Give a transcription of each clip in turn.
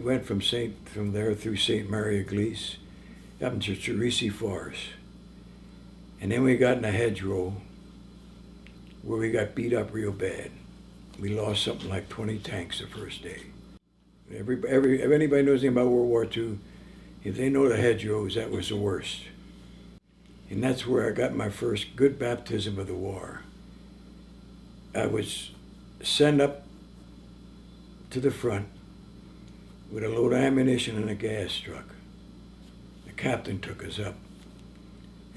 went from there through St. Mary of Blaes up into Cherisi Forest. And then we got in a hedgerow where we got beat up real bad. We lost something like 20 tanks the first day. If anybody knows anything about World War II, if they know the hedgerows, that was the worst. And that's where I got my first good baptism of the war. I was sent up to the front with a load of ammunition and a gas truck. The captain took us up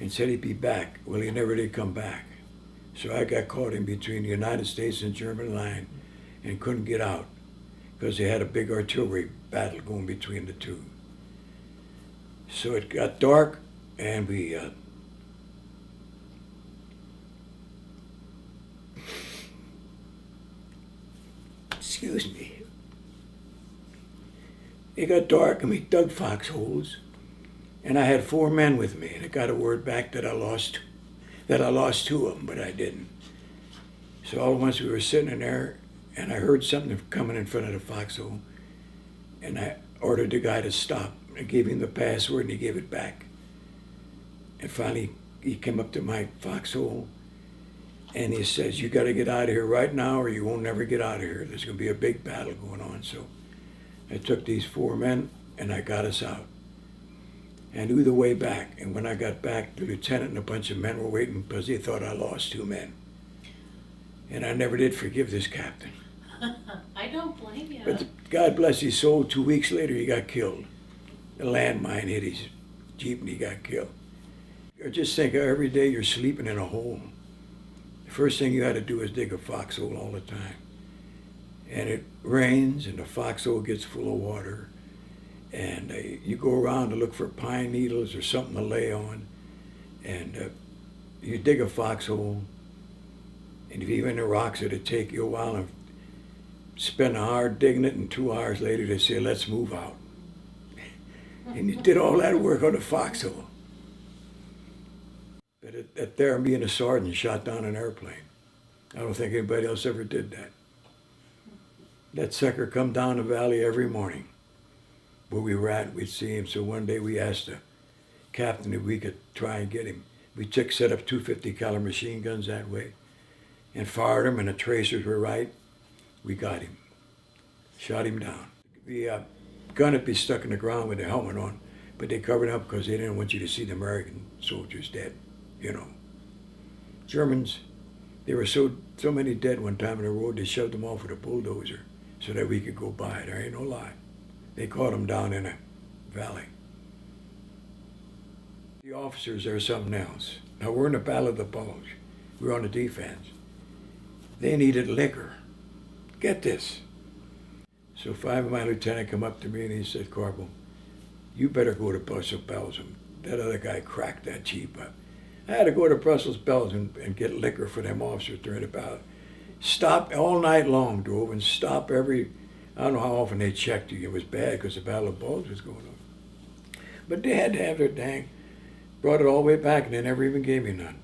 and said he'd be back. Well, he never did come back. So I got caught in between the United States and German line and couldn't get out because they had a big artillery battle going between the two. So it got dark and we excuse me. It got dark and we dug foxholes, and I had 4 men with me, and I got a word back that I lost 2 of them, but I didn't. So all at once we were sitting in there, and I heard something coming in front of the foxhole, and I ordered the guy to stop. I gave him the password, and he gave it back. And finally, he came up to my foxhole, and he says, "You got to get out of here right now, or you won't never get out of here. There's going to be a big battle going on." So I took these 4 men, and I got us out. And knew the way back. And when I got back, the lieutenant and a bunch of men were waiting because they thought I lost 2 men. And I never did forgive this captain. I don't blame you. But God bless his soul, 2 weeks later he got killed. A landmine hit his Jeep and he got killed. I just think every day you're sleeping in a hole. The first thing you had to do is dig a foxhole all the time. And it rains and the foxhole gets full of water. And you go around to look for pine needles or something to lay on. And you dig a foxhole. And if you're in the rocks, it'll take you a while and spend an hour digging it, and 2 hours later they say, "Let's move out." And you did all that work on the foxhole. But at there, me and a sergeant shot down an airplane. I don't think anybody else ever did that. That sucker come down the valley every morning. Where we were at, we'd see him. So one day we asked the captain if we could try and get him. We set up 250 caliber machine guns that way and fired them, and the tracers were right. We got him. Shot him down. The gun would be stuck in the ground with the helmet on, but they covered it up because they didn't want you to see the American soldiers dead, you know. Germans, there were so many dead one time in the road, they shoved them off with a bulldozer so that we could go by. There ain't no lie. They caught them down in a valley. The officers are something else. Now we're in the Battle of the Bulge. We're on the defense. They needed liquor. Get this. So 5 of my lieutenant come up to me and he said, "Corporal, you better go to Brussels, Belgium. That other guy cracked that Jeep up." I had to go to Brussels, Belgium and get liquor for them officers during the battle. Stopped all night long, drove and stopped I don't know how often they checked you. It was bad because the Battle of Bulge was going on. But they had to have their brought it all the way back and they never even gave me none.